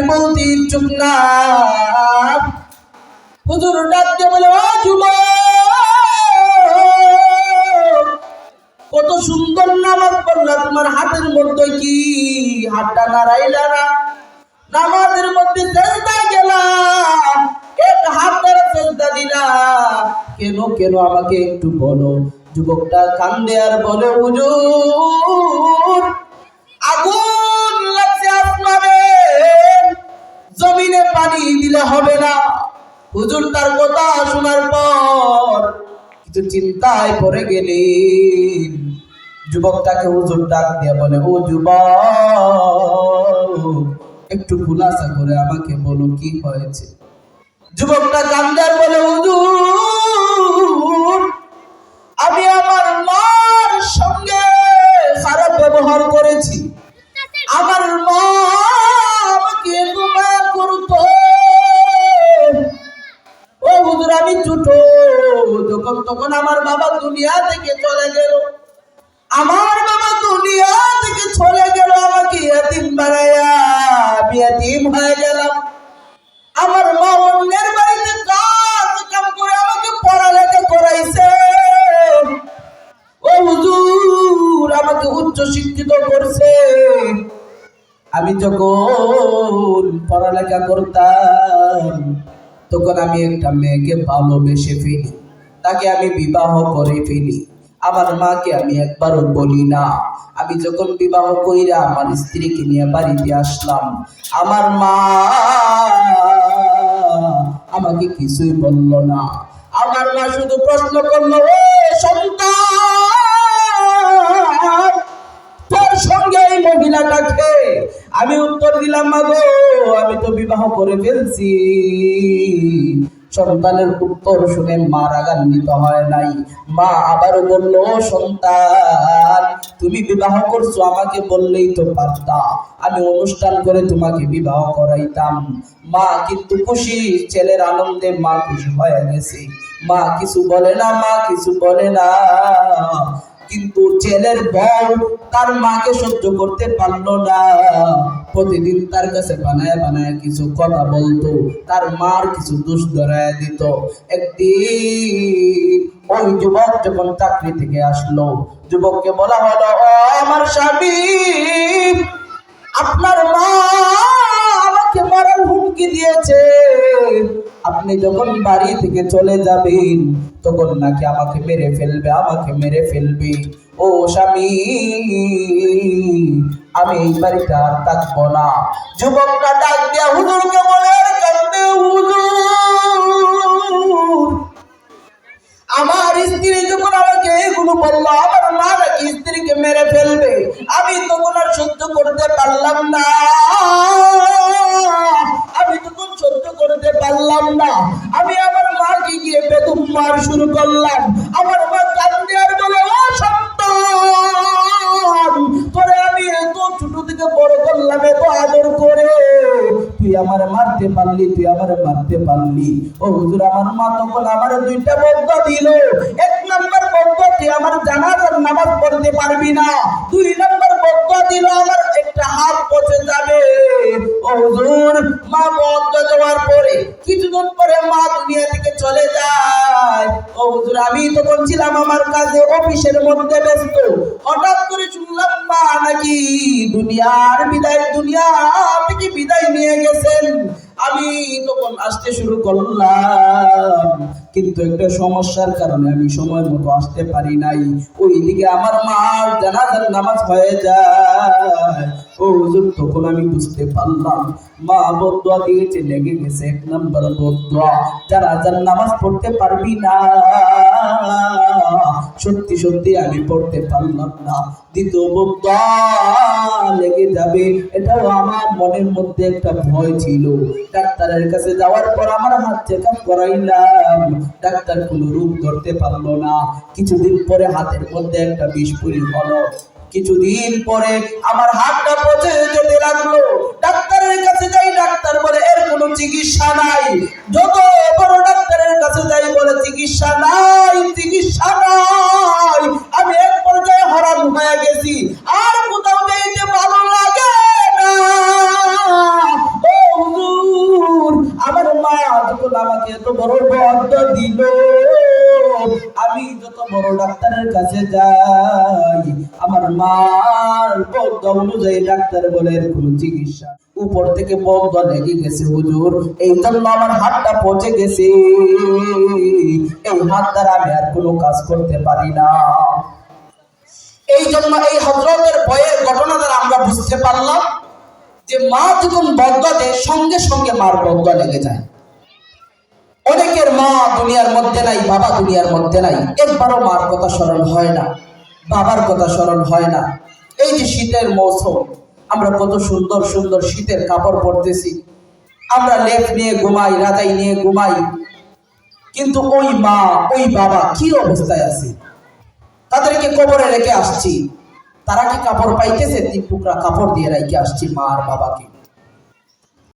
বলতে ইচ্ছুক না। হুজুর ডাকতে বলে, ও যুবক, কত সুন্দর নামাজ পড়লা, তোমার হাতের মধ্যে কি? হাতটা নাড়াইলা না, নামাজের মধ্যে সেজদা গেলা, এক হাত ধরে সেজদা দিলা কেন? কেন আমাকে একটু বলো। যুবকটা কান্দে আর বলে, হুজুর, আগুন লাগছে আসমানে, জমিনে পানি দিলে হবে না। হুজুর তার কথা শোনার পর কিছু চিন্তায় পড়ে গেলেন। যুবকটাকে হুজুর ডাক দিয়ে বলে, ও যুবক, একটু খুলাসা করে আমাকে বলো কি হয়েছে। যুবকটা কান্দার বলে, হুজুর, আমি আমার মার সঙ্গে খারাপ ব্যবহার করেছি। আমার মা আমাকে মায়া করতো। ও হুজুর, আমি ছোট যখন তখন আমার বাবা দুনিয়া থেকে চলে গেল। আমার বাবা দুনিয়া থেকে চলে গেল, আমাকে ইয়াতিম বানায়া আমি ইয়াতিম হয়ে গেলাম। আমার মা অন্যের বাড়িতে কাজ কাম করে আমাকে পড়ালেখা করাইছে। ও হুজুর, আমাকে উচ্চ শিক্ষিত করছে। আমি যখন পড়ালেখা করতাম তখন আমি একটা মেয়েকে ভালোবেসে ফেলি, তাকে আমি বিবাহ করে ফেলি। আমার মাকে আমি একবারও বলি না। আমি যখন বিবাহ কইরা আমার স্ত্রীকে নিয়ে বাড়িতে আসলাম, আমার মা আমাকে কিছুই বলল না। আমার মা শুধু প্রশ্ন করলো, ও সন্তান, তোর সঙ্গে এই মহিলাটাকে? আমি উত্তর দিলাম, মা গো, আমি তো বিবাহ করে ফেলছি। সন্তানের উত্তর শুনে মা রাগান্বিত হয় নাই। মা আবারও বলল, সন্তান, তুমি বিবাহ করছো, আমাকে বললেই তো পারতা, আমি অনুষ্ঠান করে তোমাকে বিবাহ করাইতাম। মা কিন্তু খুশি, ছেলের আনন্দে মা খুশি হয়ে গেছে। মা কিছু বলে না, মা কিছু বলে না। কিন্তু ছেলের বউ তার মাকে সহ্য করতে পারলো না। প্রতিদিন তার কাছে বানায় বানায় কিছু কথা বলতো, তার মার কিছু দোষ ধরায় দিত। একদিন ওই যুবক যখন চাকরি থেকে আসলো, যুবককে বলা হলো, ও আমার স্বামী, আপনার মা আমাকে মারার হুমকি দিয়েছে। আপনি যখন বাড়ি থেকে চলে যাবেন তখন নাকি আমাকে মেরে ফেলবে, আমাকে মেরে ফেলবে। ও স্বামী, আমি এই বাড়িটা আর থাকবো না। যুবকটা ডাক দিয়া হুজুরকে বলে, আর কান্দে, হুজুর, আমার স্ত্রী যখন আমাকে এগুলো বললো, আমার মা নাকি স্ত্রীকে মেরে ফেলবে, আমি তখন আর সহ্য করতে পারলাম না। আমি তখন সহ্য করতে পারলাম না। আমি আমার মাকে গিয়ে বেদম মার শুরু করলাম। আমার মা কান্দে আর বলে, ও সন্তান, তোরে আমি এত ছোট থেকে বড় করলাম, এত আদর করে, তুই আমার মারতে পারলি, তুই আমার মারতে পারলি। ও হুজুর, আমার মা তখন আমার দুইটা বদয়া দিল। এক নাম্বার বদয়া, তুই আমার জানাজার নামাজ পড়তে পারবি না। দুই নাম্বার বদয়া দিল, আমার একটা হাত পচে যাবে। ও হুজুর, মা বদয়া দেওয়ার পরে কিছুদিন পরে মা দুনিয়া থেকে চলে যায়। ও হুজুর, আমি তখন ছিলাম আমার কাজে, অফিসের মধ্যে ব্যস্ত। হঠাৎ করে শুনলাম মা নাকি দুনিয়ার বিদায়, দুনিয়া থেকে বিদায় নিয়ে গেছেন। আমি তখন আসতে শুরু করলাম, কিন্তু একটা সমস্যার কারণে আমি সময় মতো আসতে পারি নাই। ওইদিকে আমার মার জানাজার নামাজ হয়ে যায়। ও হুজুর, তখন আমি বুঝতে পারলাম মা বদয়া দিয়েছে, লেগে গেছে। এক নম্বর বদয়া, জানাজার নামাজ পড়তে পারবি না। সত্যি সত্যি আমি পড়তে পারলাম না। দ্বিতীয় বদয়া লেগে যাবে, এটাও আমার মনের মধ্যে একটা ভয় ছিল। ডাক্তারের কাছে যাওয়ার পর আমার হাত চেক আপ করাইলাম, ডাক্তার কোনো রোগ ধরতে পারলো না। কিছুদিন পরে হাতের মধ্যে একটা বিস্ফোরণ হলো। কিছুদিন পরে আমার হাতটা পচে যেতে লাগলো। ডাক্তারের কাছে যাই, ডাক্তার বলে এর কোনো চিকিৎসা নাই। যত বড় ডাক্তারের কাছে যাই, বলে চিকিৎসা নাই, চিকিৎসা নাই। আমি এক পর্যায়ে হরান হয়ে গেছি, আর কোথাও যাইতে ভালো লাগে না। ও কাছে যাই, আমার মার বদয়া অনুযায়ী ডাক্তার বলে এর কোনো চিকিৎসা, উপর থেকে বদয়া লেগে গেছে হুজুর, এই জন্য আমার হাতটা পচে গেছে, এই হাত দ্বারা আমি আর কোনো কাজ করতে পারি না। এই জন্য এই হযরতের ভয়ের ঘটনা দ্বারা আমরা বুঝতে পারলাম যে মা যখন বদয়া দেয় সঙ্গে সঙ্গে মার বদয়া লেগে যায়। অনেকের মা দুনিয়ার মধ্যে নাই, বাবা দুনিয়ার মধ্যে নাই, একবারও মার কথা স্মরণ হয় না, বাবার কথা স্মরণ হয় না। এই যে শীতের মৌসুম, আমরা কত সুন্দর সুন্দর শীতের কাপড় পরতেছি, আমরা লেপ নিয়ে ঘুমাই, রাজাই নিয়ে ঘুমাই, কিন্তু ওই মা ওই বাবা কি অবস্থায় আছে? তাদেরকে কবরে রেখে আসছি, তারা কি কাপড় পাইতেছে? 3 টুকরা কাপড় দিয়ে রেখে আসছি মা আর বাবাকে।